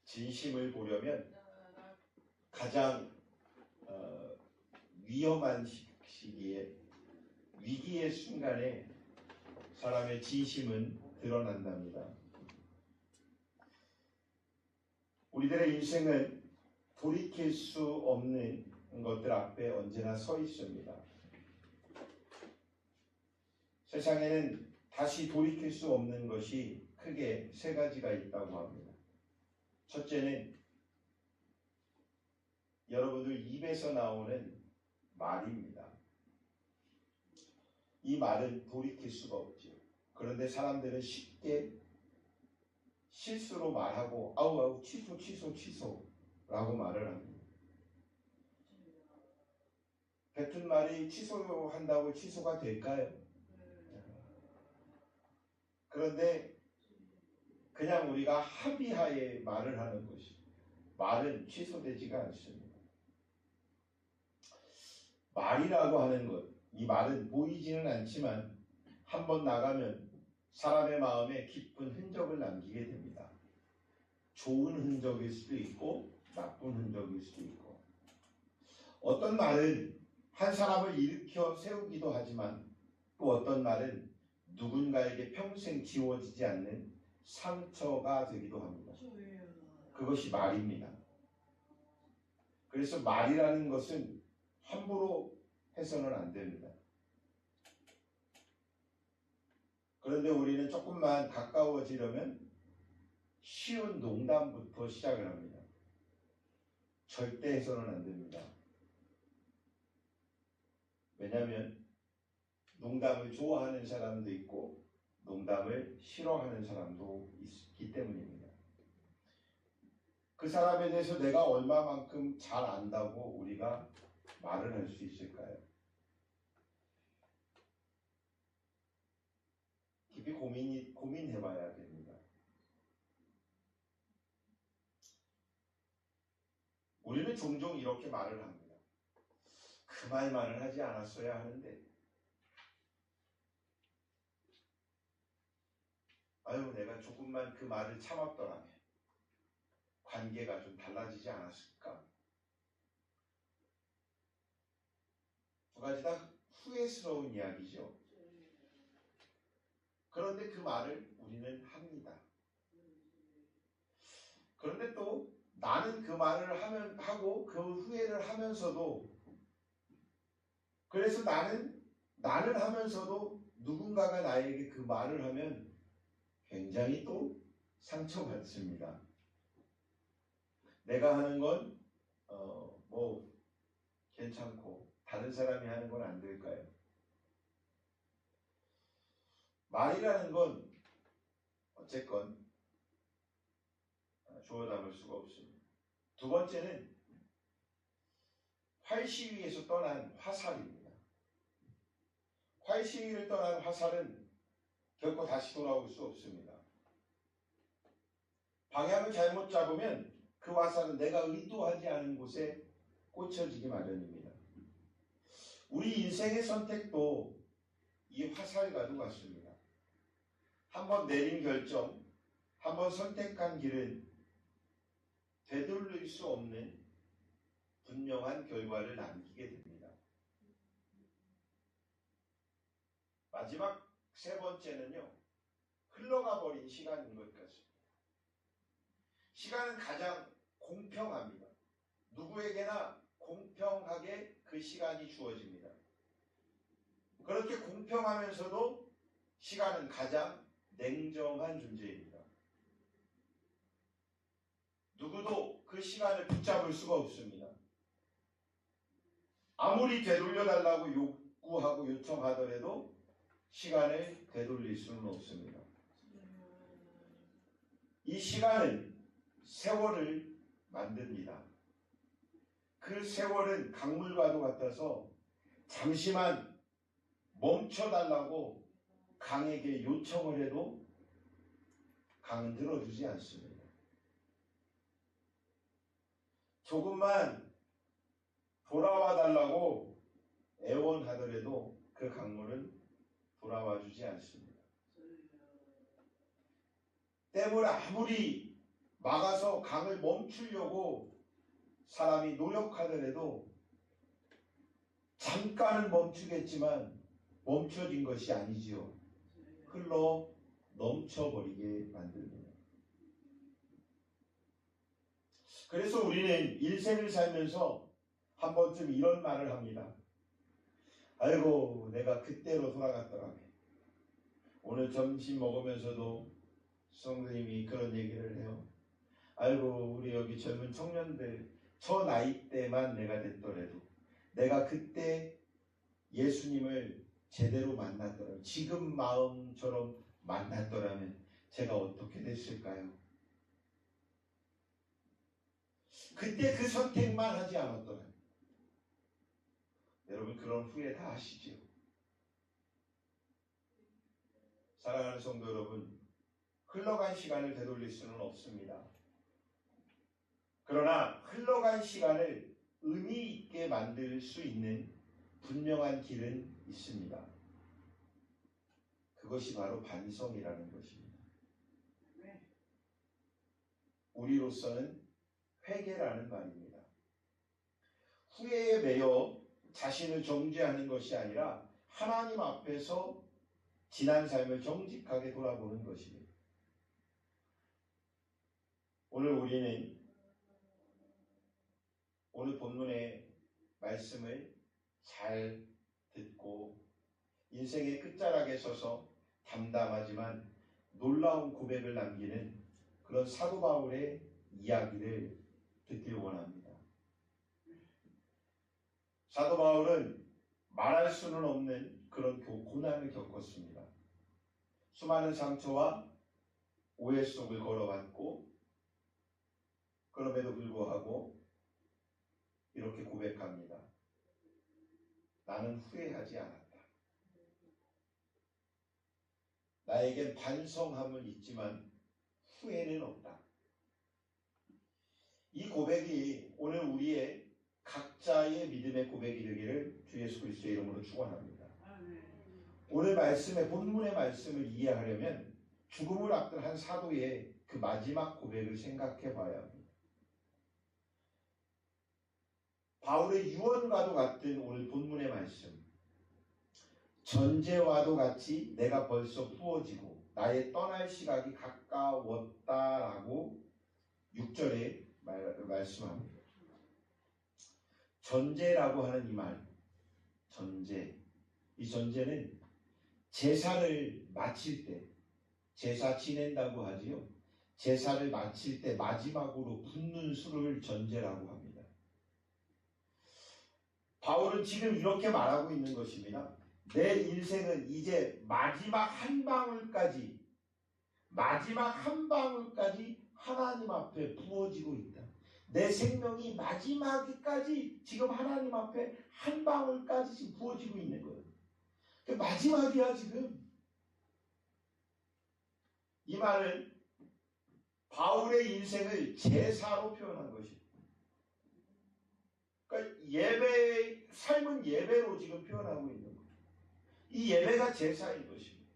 진심을 보려면 가장 위험한 시기에, 위기의 순간에 사람의 진심은 드러난답니다. 우리들의 인생은 돌이킬 수 없는 것들 앞에 언제나 서 있습니다. 세상에는 다시 돌이킬 수 없는 것이 크게 세 가지가 있다고 합니다. 첫째는 여러분들 입에서 나오는 말입니다. 이 말은 돌이킬 수가 없죠. 그런데 사람들은 쉽게 실수로 말하고 아우 취소라고 말을 합니다. 뱉은 말이 취소한다고 취소가 될까요? 그런데 그냥 우리가 합의하에 말을 하는 것이, 말은 취소되지가 않습니다. 말이라고 하는 것, 이 말은 보이지는 않지만 한번 나가면 사람의 마음에 깊은 흔적을 남기게 됩니다. 좋은 흔적일 수도 있고 나쁜 흔적일 수도 있고, 어떤 말은 한 사람을 일으켜 세우기도 하지만 또 어떤 말은 누군가에게 평생 지워지지 않는 상처가 되기도 합니다. 그것이 말입니다. 그래서 말이라는 것은 함부로 해서는 안 됩니다. 그런데 우리는 조금만 가까워지려면 쉬운 농담부터 시작을 합니다. 절대 해서는 안 됩니다. 왜냐하면 농담을 좋아하는 사람도 있고 농담을 싫어하는 사람도 있기 때문입니다. 그 사람에 대해서 내가 얼마만큼 잘 안다고 우리가 말을 할 수 있을까요? 깊이 고민해봐야 됩니다. 우리는 종종 이렇게 말을 합니다. 그 말만을 하지 않았어야 하는데, 아유, 내가 조금만 그 말을 참았더라면 관계가 좀 달라지지 않았을까? 두 가지 다 후회스러운 이야기죠. 그런데 그 말을 우리는 합니다. 그런데 또 나는 그 말을 하고 그 후회를 하면서도, 그래서 나는 하면서도 누군가가 나에게 그 말을 하면 굉장히 또 상처받습니다. 내가 하는 건 괜찮고 다른 사람이 하는 건 안 될까요? 말이라는 건 어쨌건 주워 담을 수가 없습니다. 두 번째는 활시위에서 떠난 화살입니다. 활시위를 떠난 화살은 결코 다시 돌아올 수 없습니다. 방향을 잘못 잡으면 그 화살은 내가 의도하지 않은 곳에 꽂혀지기 마련입니다. 우리 인생의 선택도 이 화살과도 같습니다. 한번 내린 결정, 한번 선택한 길은 되돌릴 수 없는 분명한 결과를 남기게 됩니다. 마지막 세 번째는요, 흘러가 버린 시간인 것 같습니다. 시간은 가장 공평합니다. 누구에게나 공평하게 그 시간이 주어집니다. 그렇게 공평하면서도 시간은 가장 냉정한 존재입니다. 누구도 그 시간을 붙잡을 수가 없습니다. 아무리 되돌려달라고 요구하고 요청하더라도 시간을 되돌릴 수는 없습니다. 이 시간은 세월을 만듭니다. 그 세월은 강물과도 같아서 잠시만 멈춰달라고 강에게 요청을 해도 강은 들어주지 않습니다. 조금만 돌아와 달라고 애원하더라도 그 강물은 돌아와 주지 않습니다. 댐을 아무리 막아서 강을 멈추려고 사람이 노력하더라도 잠깐은 멈추겠지만 멈춰진 것이 아니지요. 흘러 넘쳐버리게 만듭니다. 그래서 우리는 일생을 살면서 한 번쯤 이런 말을 합니다. 아이고, 내가 그때로 돌아갔더라면. 오늘 점심 먹으면서도 성도님이 그런 얘기를 해요. 아이고, 우리 여기 젊은 청년들, 저 나이 때만 내가 됐더라도, 내가 그때 예수님을 제대로 만났더라면, 지금 마음처럼 만났더라면 제가 어떻게 됐을까요? 그때 그 선택만 하지 않았더라면. 여러분, 그런 후회 다 하시죠? 사랑하는 성도 여러분, 흘러간 시간을 되돌릴 수는 없습니다. 그러나 흘러간 시간을 의미 있게 만들 수 있는 분명한 길은 있습니다. 그것이 바로 반성이라는 것입니다. 우리로서는 회개라는 말입니다. 후회에 매여 자신을 정죄하는 것이 아니라 하나님 앞에서 지난 삶을 정직하게 돌아보는 것입니다. 오늘 우리는 오늘 본문의 말씀을 잘 듣고 인생의 끝자락에 서서 담담하지만 놀라운 고백을 남기는 그런 사도 바울의 이야기를 듣길 원합니다. 사도 바울은 말할 수는 없는 그런 고난을 겪었습니다. 수많은 상처와 오해 속을 걸어왔고 그럼에도 불구하고 이렇게 고백합니다. 나는 후회하지 않았다. 나에겐 반성함은 있지만 후회는 없다. 이 고백이 오늘 우리의 각자의 믿음의 고백이 되기를 주 예수 그리스도의 이름으로 축원합니다. 오늘 말씀의 본문의 말씀을 이해하려면 죽음을 앞둔 한 사도의 그 마지막 고백을 생각해 봐야 합니다. 바울의 유언과도 같은 오늘 본문의 말씀, 전제와도 같이 내가 벌써 부어지고 나의 떠날 시각이 가까웠다라고 6절에 말씀합니다. 전제라고 하는 이 말, 전제. 이 전제는 제사를 마칠 때, 제사 지낸다고 하지요. 제사를 마칠 때 마지막으로 붓는 술을 전제라고 합니다. 바울은 지금 이렇게 말하고 있는 것입니다. 내 인생은 이제 마지막 한 방울까지 하나님 앞에 부어지고 있다. 내 생명이 마지막까지 지금 하나님 앞에 한 방울까지 지금 부어지고 있는 거예요. 마지막이야 지금. 이 말은 바울의 인생을 제사로 표현한 것입니다. 그러니까 삶은 예배로 지금 표현하고 있는 거예요. 이 예배가 제사인 것입니다.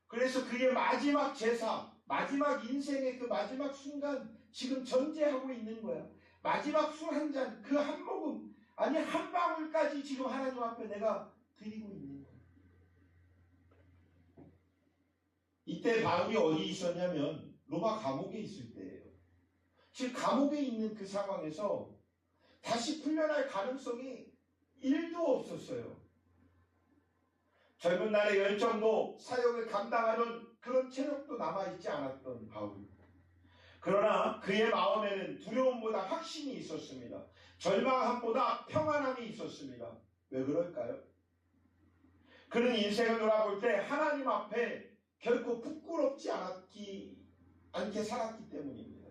그래서 그의 마지막 제사, 마지막 인생의 그 마지막 순간 지금 전제하고 있는 거야. 마지막 술 한 잔, 그 한 모금, 아니 한 방울까지 지금 하나님 앞에 내가 드리고 있는 거야. 이때 바울이 어디 있었냐면 로마 감옥에 있을 때예요. 지금 감옥에 있는 그 상황에서 다시 풀려날 가능성이 1도 없었어요. 젊은 날의 열정도 사역을 감당하는 그런 체력도 남아있지 않았던 바울. 그러나 그의 마음에는 두려움보다 확신이 있었습니다. 절망함보다 평안함이 있었습니다. 왜 그럴까요? 그는 인생을 돌아볼 때 하나님 앞에 결코 부끄럽지 않게 살았기 때문입니다.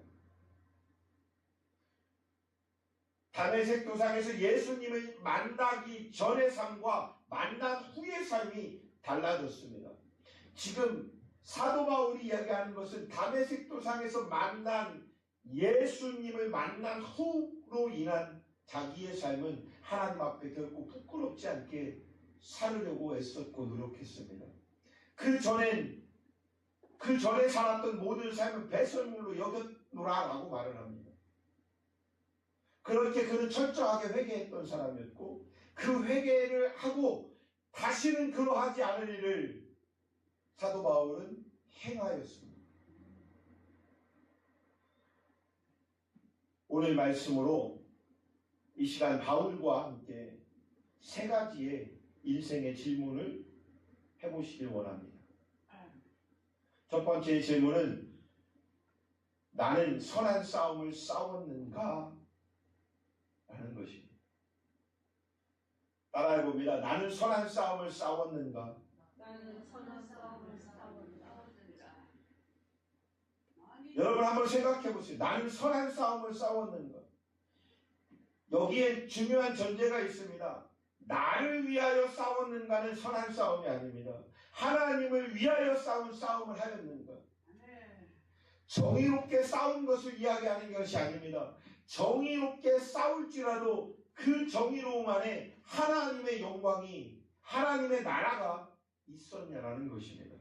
다메섹 도상에서 예수님을 만나기 전의 삶과 만난 후의 삶이 달라졌습니다. 지금 사도 바울이 이야기하는 것은 다메섹 도상에서 만난 예수님을 만난 후로 인한 자기의 삶은 하나님 앞에 결코 부끄럽지 않게 살으려고 애썼고 노력했습니다. 그 전엔 그 전에 살았던 모든 삶을 배설물로 여겼노라라고 말을 합니다. 그렇게 그는 철저하게 회개했던 사람이었고 그 회개를 하고 다시는 그러하지 않을 일을 사도 바울은 행하였습니다. 오늘 말씀으로 이 시간 바울과 함께 세 가지의 인생의 질문을 해보시길 원합니다. 첫 번째 질문은 나는 선한 싸움을 싸웠는가? 라는 것입니다. 따라해봅니다. 나는 선한 싸움을 싸웠는가? 나는 선한 싸움을 싸웠는가? 여러분 한번 생각해 보세요. 나는 선한 싸움을 싸웠는가? 여기에 중요한 전제가 있습니다. 나를 위하여 싸웠는가는 선한 싸움이 아닙니다. 하나님을 위하여 싸운 싸움을 하였는가? 정의롭게 싸운 것을 이야기하는 것이 아닙니다. 정의롭게 싸울지라도 그 정의로움 안에 하나님의 영광이, 하나님의 나라가 있었냐라는 것입니다.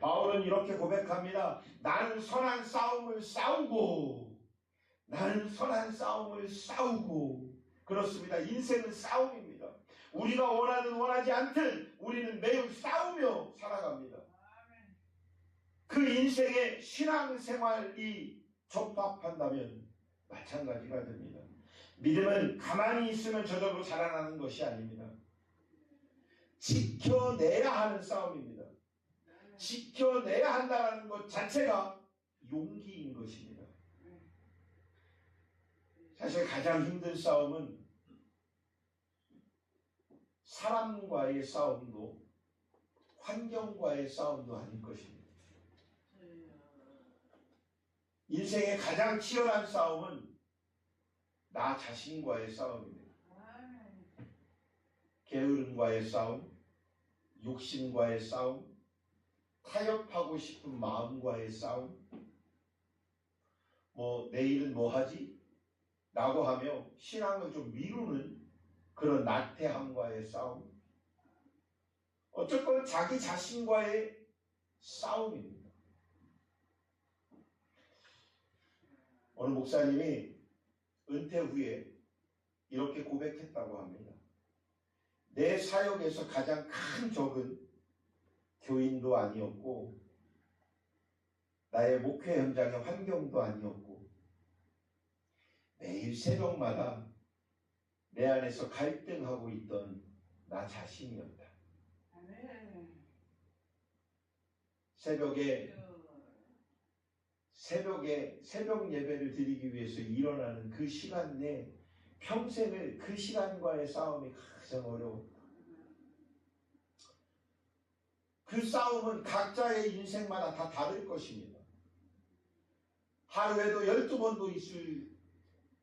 바울은 이렇게 고백합니다. 나는 선한 싸움을 싸우고, 나는 선한 싸움을 싸우고. 그렇습니다. 인생은 싸움입니다. 우리가 원하든 원하지 않든 우리는 매우 싸우며 살아갑니다. 그 인생의 신앙생활이 적합한다면 마찬가지가 됩니다. 믿음은 가만히 있으면 저절로 자라나는 것이 아닙니다. 지켜내야 하는 싸움입니다. 지켜내야 한다는 것 자체가 용기인 것입니다. 사실 가장 힘든 싸움은 사람과의 싸움도 환경과의 싸움도 아닐 것입니다. 인생의 가장 치열한 싸움은 나 자신과의 싸움입니다. 게으름과의 싸움, 욕심과의 싸움, 타협하고 싶은 마음과의 싸움, 내일은 뭐 하지? 라고 하며 신앙을 좀 미루는 그런 나태함과의 싸움, 어쨌건 자기 자신과의 싸움입니다. 어느 목사님이 은퇴 후에 이렇게 고백했다고 합니다. 내 사역에서 가장 큰 적은 교인도 아니었고 나의 목회 현장의 환경도 아니었고 매일 새벽마다 내 안에서 갈등하고 있던 나 자신이었다. 새벽 예배를 드리기 위해서 일어나는 그 시간 내 평생을 그 시간과의 싸움이 가장 어려웠다. 그 싸움은 각자의 인생마다 다 다를 것입니다. 하루에도 12번도 있을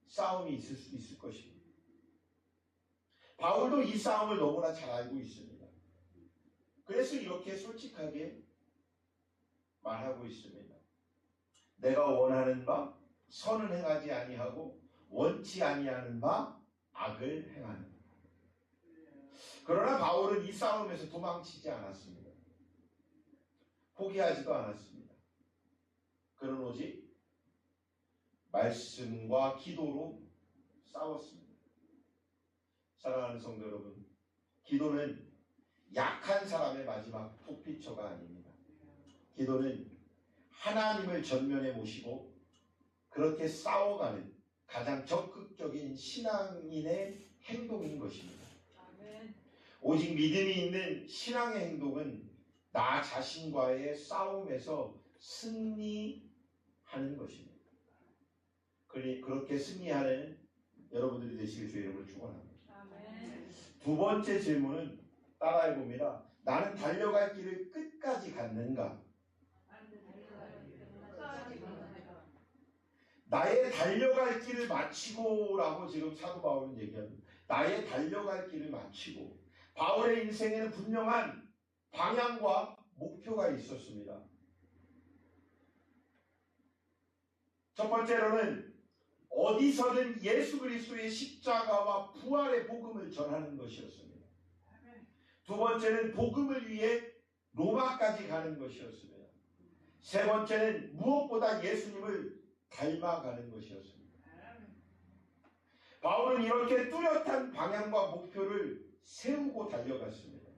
싸움이 있을 수 있을 것입니다. 바울도 이 싸움을 너무나 잘 알고 있습니다. 그래서 이렇게 솔직하게 말하고 있습니다. 내가 원하는 바 선은 행하지 아니하고 원치 아니하는 바 악을 행하는. 그러나 바울은 이 싸움에서 도망치지 않았습니다. 포기하지도 않았습니다. 그는 오직 말씀과 기도로 싸웠습니다. 사랑하는 성도 여러분, 기도는 약한 사람의 마지막 도피처가 아닙니다. 기도는 하나님을 전면에 모시고 그렇게 싸워가는 가장 적극적인 신앙인의 행동인 것입니다. 오직 믿음이 있는 신앙의 행동은 나 자신과의 싸움에서 승리하는 것입니다. 그렇게 승리하는 여러분들이 되시길 주의 이름으로 축원합니다. 두 번째 질문은 따라해봅니다. 나는 달려갈 길을 끝까지 갔는가? 나의 달려갈 길을 마치고라고 지금 사도 바울은 얘기합니다. 나의 달려갈 길을 마치고. 바울의 인생에는 분명한 방향과 목표가 있었습니다. 첫 번째로는 어디서든 예수 그리스도의 십자가와 부활의 복음을 전하는 것이었습니다. 두 번째는 복음을 위해 로마까지 가는 것이었습니다. 세 번째는 무엇보다 예수님을 닮아가는 것이었습니다. 바울은 이렇게 뚜렷한 방향과 목표를 세우고 달려갔습니다.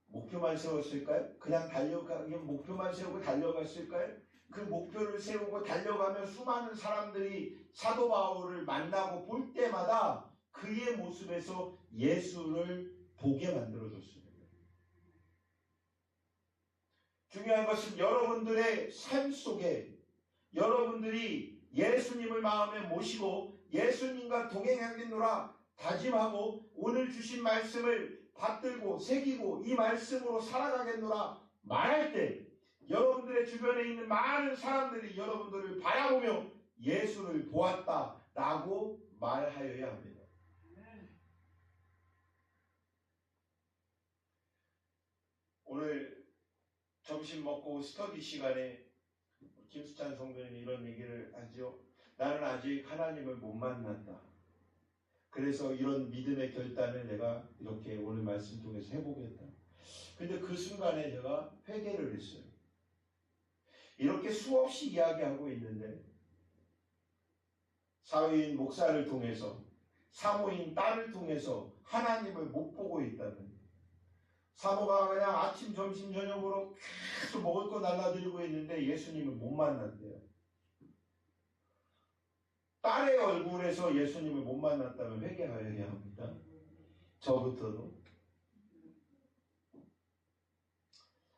목표만 세웠을까요? 그냥 목표만 세우고 달려갔을까요? 그 목표를 세우고 달려가며 수많은 사람들이 사도 바울을 만나고 볼 때마다 그의 모습에서 예수를 보게 만들어줬습니다. 중요한 것은 여러분들의 삶 속에 여러분들이 예수님을 마음에 모시고 예수님과 동행하겠노라 다짐하고 오늘 주신 말씀을 받들고 새기고 이 말씀으로 살아가겠노라 말할 때 여러분들의 주변에 있는 많은 사람들이 여러분들을 바라보며 예수를 보았다라고 말하여야 합니다. 오늘 점심 먹고 스터디 시간에 김수찬 성도님이 이런 얘기를 하죠. 나는 아직 하나님을 못 만났다. 그래서 이런 믿음의 결단을 내가 이렇게 오늘 말씀 통해서 해보겠다. 근데 그 순간에 제가 회개를 했어요. 이렇게 수없이 이야기하고 있는데 사회인 목사를 통해서 사모인 딸을 통해서 하나님을 못 보고 있다면 사모가 그냥 아침, 점심, 저녁으로 계속 먹을 거 날라들고 있는데 예수님을 못 만났대요. 딸의 얼굴에서 예수님을 못 만났다면 회개하여야 합니다. 저부터도.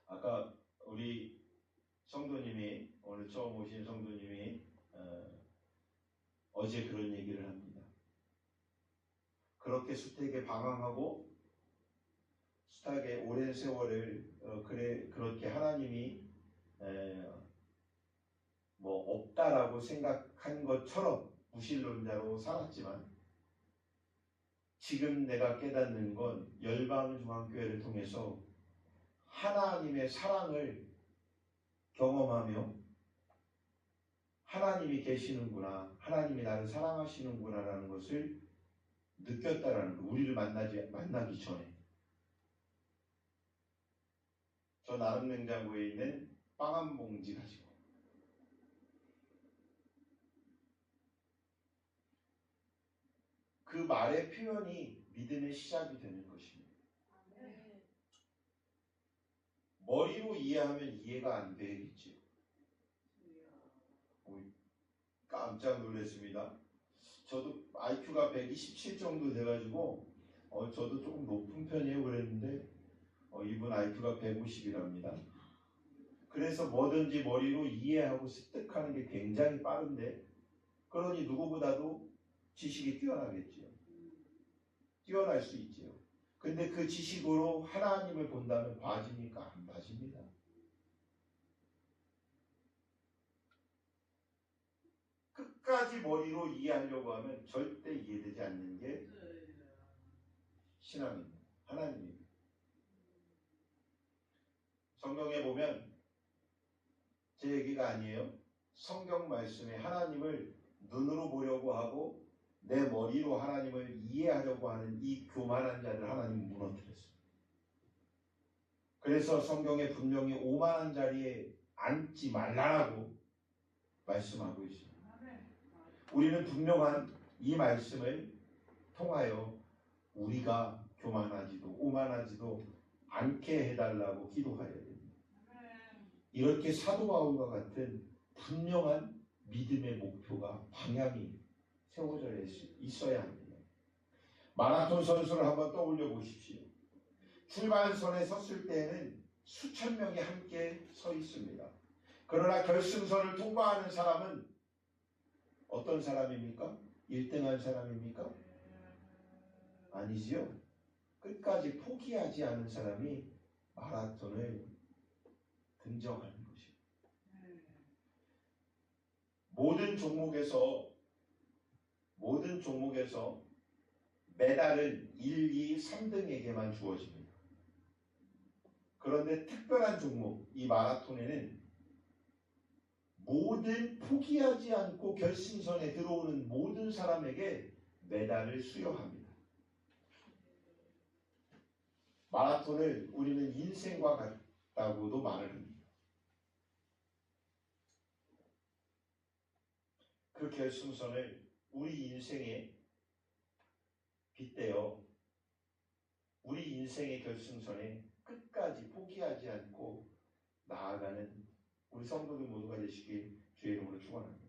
아까 우리 성도님이 오늘 처음 오신 성도님이 어제 그런 얘기를 합니다. 그렇게 수택에 방황하고 숱하게 오랜 세월을 그렇게 하나님이 없다라고 생각한 것처럼 무신론자로 살았지만 지금 내가 깨닫는 건 열방중앙교회를 통해서 하나님의 사랑을 경험하며 하나님이 계시는구나, 하나님이 나를 사랑하시는구나라는 것을 느꼈다라는 거. 우리를 만나기 전에. 저 나름 냉장고에 있는 빵 한 봉지 가지고 그 말의 표현이 믿음의 시작이 되는 것입니다. 머리로 이해하면 이해가 안 되겠지요. 깜짝 놀랐습니다. 저도 IQ가 127 정도 돼가지고 저도 조금 높은 편이에요 그랬는데 이분 IQ가 150이랍니다. 그래서 뭐든지 머리로 이해하고 습득하는 게 굉장히 빠른데 그러니 누구보다도 지식이 뛰어나겠지요. 뛰어날 수 있지요. 근데 그 지식으로 하나님을 본다면 봐집니까? 안 봐집니다. 끝까지 머리로 이해하려고 하면 절대 이해되지 않는 게 신앙입니다. 하나님입니다. 성경에 보면 제 얘기가 아니에요. 성경 말씀에 하나님을 눈으로 보려고 하고 내 머리로 하나님을 이해하려고 하는 이 교만한 자들 하나님은 무너뜨렸어요. 그래서 성경에 분명히 오만한 자리에 앉지 말라라고 말씀하고 있습니다. 우리는 분명한 이 말씀을 통하여 우리가 교만하지도 오만하지도 않게 해달라고 기도하여야 됩니다. 이렇게 사도 바울과 같은 분명한 믿음의 목표가 방향이 세워져 있어야 합니다. 마라톤 선수를 한번 떠올려 보십시오. 출발선에 섰을 때에는 수천 명이 함께 서 있습니다. 그러나 결승선을 통과하는 사람은 어떤 사람입니까? 1등한 사람입니까? 아니지요. 끝까지 포기하지 않은 사람이 마라톤을 등정하는 것입니다. 모든 종목에서 메달은 1, 2, 3등에게만 주어집니다. 그런데 특별한 종목, 이 마라톤에는 모든 포기하지 않고 결승선에 들어오는 모든 사람에게 메달을 수여합니다. 마라톤을 우리는 인생과 라고도 말을 합니다. 그 결승선을 우리 인생에 빗대어 우리 인생의 결승선에 끝까지 포기하지 않고 나아가는 우리 성도들 모두가 되시길 주의 이름으로 축원합니다.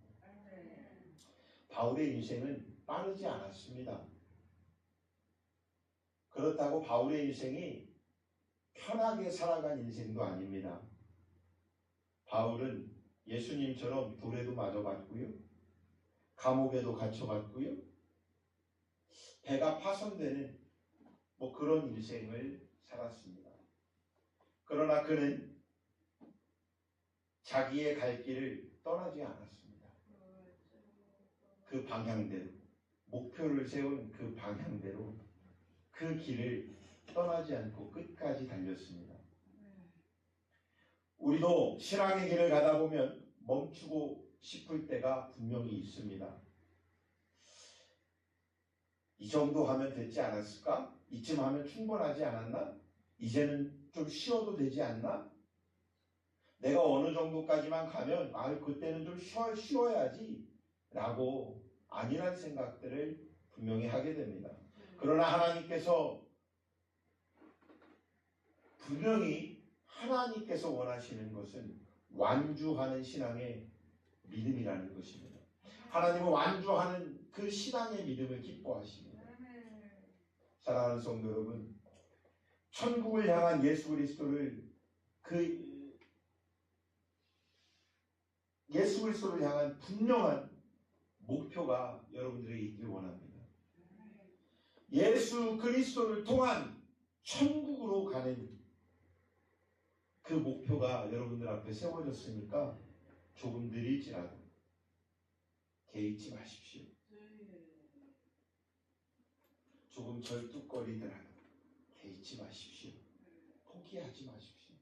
바울의 인생은 빠르지 않았습니다. 그렇다고 바울의 인생이 편하게 살아간 인생도 아닙니다. 바울은 예수님처럼 돌에도 맞아봤고요, 감옥에도 갇혀봤고요, 배가 파손되는 그런 인생을 살았습니다. 그러나 그는 자기의 갈 길을 떠나지 않았습니다. 그 방향대로, 목표를 세운 그 방향대로 그 길을 떠나지 않고 끝까지 달렸습니다. 우리도 신앙의 길을 가다 보면 멈추고 싶을 때가 분명히 있습니다. 이 정도 하면 됐지 않았을까? 이쯤 하면 충분하지 않았나? 이제는 좀 쉬어도 되지 않나? 내가 어느 정도까지만 가면 그때는 좀 쉬어야지 라고 안일한 생각들을 분명히 하게 됩니다. 그러나 하나님께서 분명히 하나님께서 원하시는 것은 완주하는 신앙의 믿음이라는 것입니다. 하나님은 완주하는 그 신앙의 믿음을 기뻐하십니다. 사랑하는 성도 여러분, 천국을 향한 예수 그리스도를 예수 그리스도를 향한 분명한 목표가 여러분들에게 있길 원합니다. 예수 그리스도를 통한 천국으로 가는 그 목표가 여러분들 앞에 세워졌으니까 조금 느릴지라도 개의치 마십시오. 조금 절뚝거리더라도 개의치 마십시오. 포기하지 마십시오.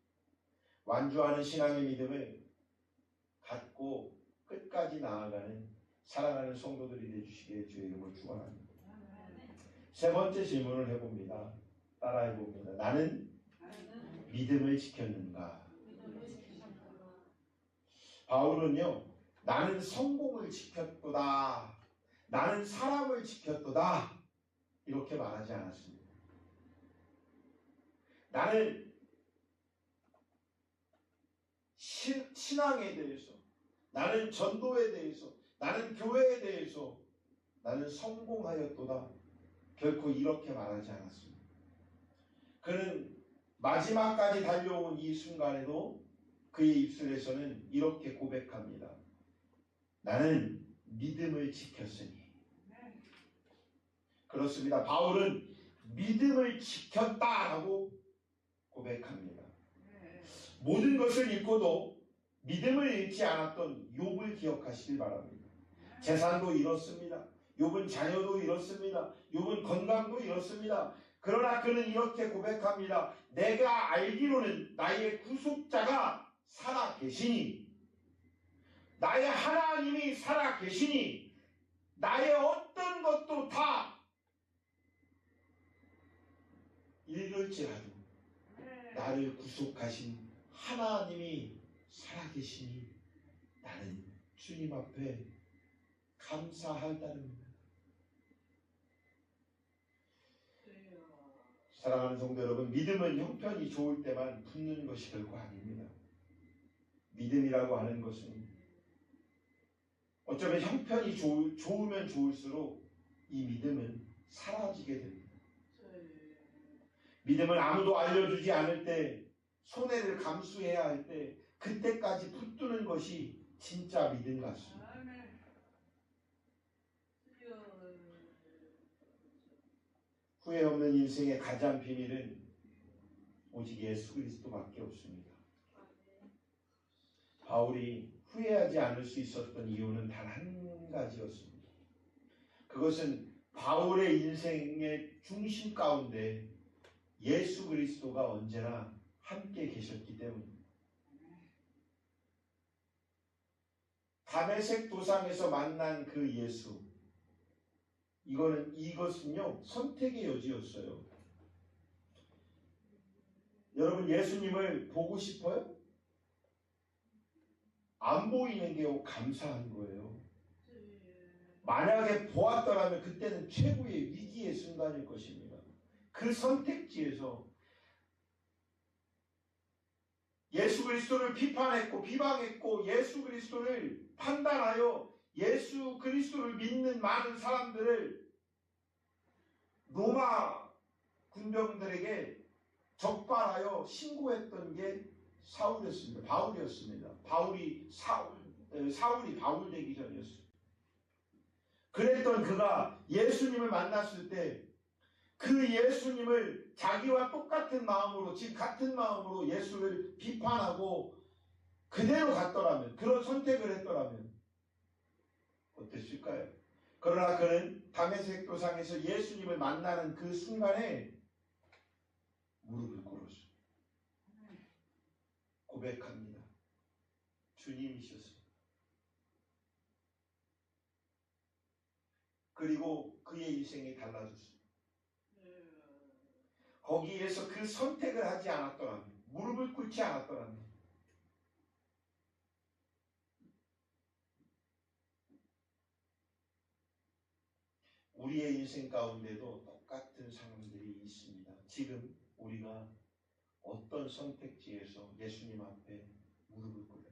완주하는 신앙의 믿음을 갖고 끝까지 나아가는 사랑하는 성도들이 되주시기에 주의 이름을 축원합니다. 세 번째 질문을 해봅니다. 따라해봅니다. 나는 믿음을 지켰는가? 바울은요, 나는 성공을 지켰도다, 나는 사람을 지켰도다 이렇게 말하지 않았습니다. 나는 신앙에 대해서, 나는 전도에 대해서, 나는 교회에 대해서 나는 성공하였도다, 결코 이렇게 말하지 않았습니다. 그는 마지막까지 달려온 이 순간에도 그의 입술에서는 이렇게 고백합니다. 나는 믿음을 지켰으니. 그렇습니다. 바울은 믿음을 지켰다라고 고백합니다. 모든 것을 잃고도 믿음을 잃지 않았던 욥을 기억하시길 바랍니다. 재산도 잃었습니다. 욥은 자녀도 잃었습니다. 욥은 건강도 잃었습니다. 그러나 그는 이렇게 고백합니다. 내가 알기로는 나의 구속자가 살아계시니, 나의 하나님이 살아계시니, 나의 어떤 것도 다 잃을지라도 나를 구속하신 하나님이 살아계시니 나는 주님 앞에 감사할 따름입니다. 사랑하는 성도 여러분, 믿음은 형편이 좋을 때만 붙는 것이 결코 아닙니다. 믿음이라고 하는 것은 어쩌면 형편이 좋으면 좋을수록 이 믿음은 사라지게 됩니다. 믿음은 아무도 알려주지 않을 때, 손해를 감수해야 할 때, 그때까지 붙드는 것이 진짜 믿음 같습니다. 후회 없는 인생의 가장 비밀은 오직 예수 그리스도밖에 없습니다. 바울이 후회하지 않을 수 있었던 이유는 단 한 가지였습니다. 그것은 바울의 인생의 중심 가운데 예수 그리스도가 언제나 함께 계셨기 때문입니다. 다메섹 도상에서 만난 그 예수, 이것은요 선택의 여지였어요. 여러분 예수님을 보고 싶어요? 안 보이는 게 감사한 거예요. 만약에 보았더라면 그때는 최고의 위기의 순간일 것입니다. 그 선택지에서 예수 그리스도를 비판했고 비방했고 예수 그리스도를 판단하여 예수 그리스도를 믿는 많은 사람들을 로마 군병들에게 적발하여 신고했던 게 사울이었습니다. 바울이었습니다. 사울이 바울 되기 전이었습니다. 그랬던 그가 예수님을 만났을 때 그 예수님을 자기와 똑같은 마음으로, 즉 같은 마음으로 예수를 비판하고 그대로 갔더라면, 그런 선택을 했더라면 어땠을까요? 그러나 그는 다메섹 도상에서 예수님을 만나는 그 순간에 무릎을 꿇었습니다. 고백합니다. 주님이셨습니다. 그리고 그의 인생이 달라졌습니다. 거기에서 그 선택을 하지 않았더라면, 무릎을 꿇지 않았더라면 우리의 인생 가운데도 똑같은 상황들이 있습니다. 지금 우리가 어떤 선택지에서 예수님 앞에 무릎을 꿇을까?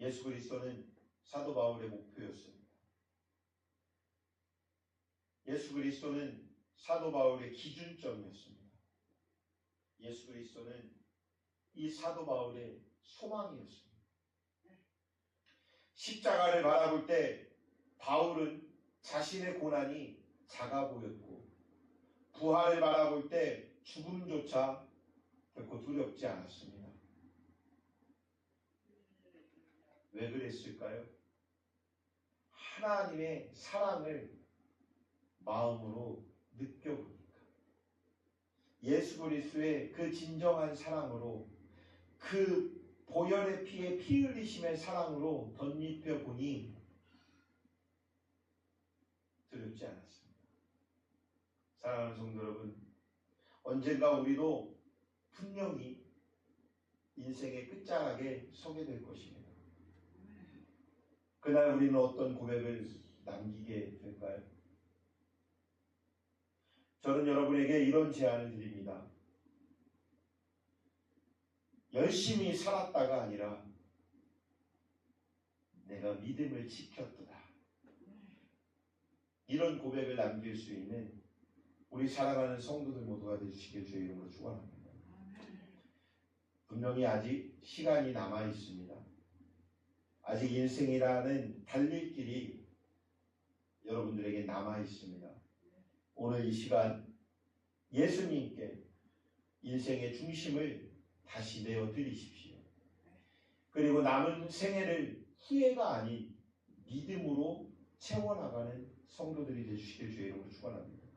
예수 그리스도는 사도 바울의 목표였습니다. 예수 그리스도는 사도 바울의 기준점이었습니다. 예수 그리스도는 이 사도 바울의 소망이었습니다. 십자가를 바라볼 때 바울은 자신의 고난이 작아 보였고, 부활을 바라볼 때 죽음조차 결코 두렵지 않았습니다. 왜 그랬을까요? 하나님의 사랑을 마음으로 느껴보니까, 예수 그리스도의 그 진정한 사랑으로, 그 보혈의 피에 피 흘리심의 사랑으로 덧입혀 보니 두렵지 않았습니다. 사랑하는 성도 여러분, 언젠가 우리도 분명히 인생의 끝자락에 서게 될 것입니다. 그날 우리는 어떤 고백을 남기게 될까요? 저는 여러분에게 이런 제안을 드립니다. 열심히 살았다가 아니라 내가 믿음을 지켰도다. 이런 고백을 남길 수 있는 우리 사랑하는 성도들 모두가 되시길 주의 이름으로 축원합니다. 분명히 아직 시간이 남아 있습니다. 아직 인생이라는 달릴 길이 여러분들에게 남아 있습니다. 오늘 이 시간 예수님께 인생의 중심을 다시 내어 드리십시오. 그리고 남은 생애를 후회가 아닌 믿음으로 채워나가는 성도들이 되시길 주의 이름으로 축원합니다.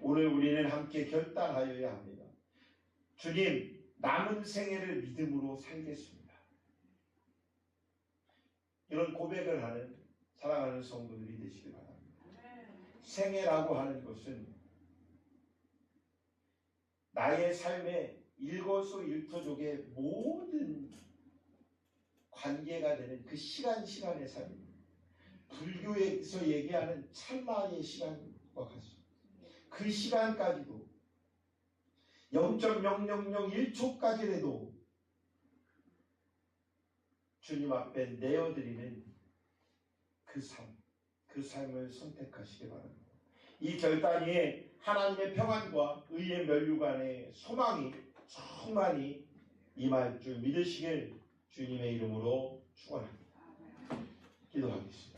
오늘 우리는 함께 결단하여야 합니다. 주님, 남은 생애를 믿음으로 살겠습니다. 이런 고백을 하는 사랑하는 성도들이 되시길 바랍니다. 생애라고 하는 것은 나의 삶의 일거수일투족의 모든 관계가 되는 그 시간의 삶입니다. 불교에서 얘기하는 찰나의 시간과 같습니다. 그 시간까지도 0.0001초까지라도 주님 앞에 내어드리는 그 삶을 선택하시기 바랍니다. 이 결단 위에 하나님의 평안과 의의 면류관의 소망이 충만히 임할 줄 믿으시길 주님의 이름으로 축원합니다. 기도하겠습니다.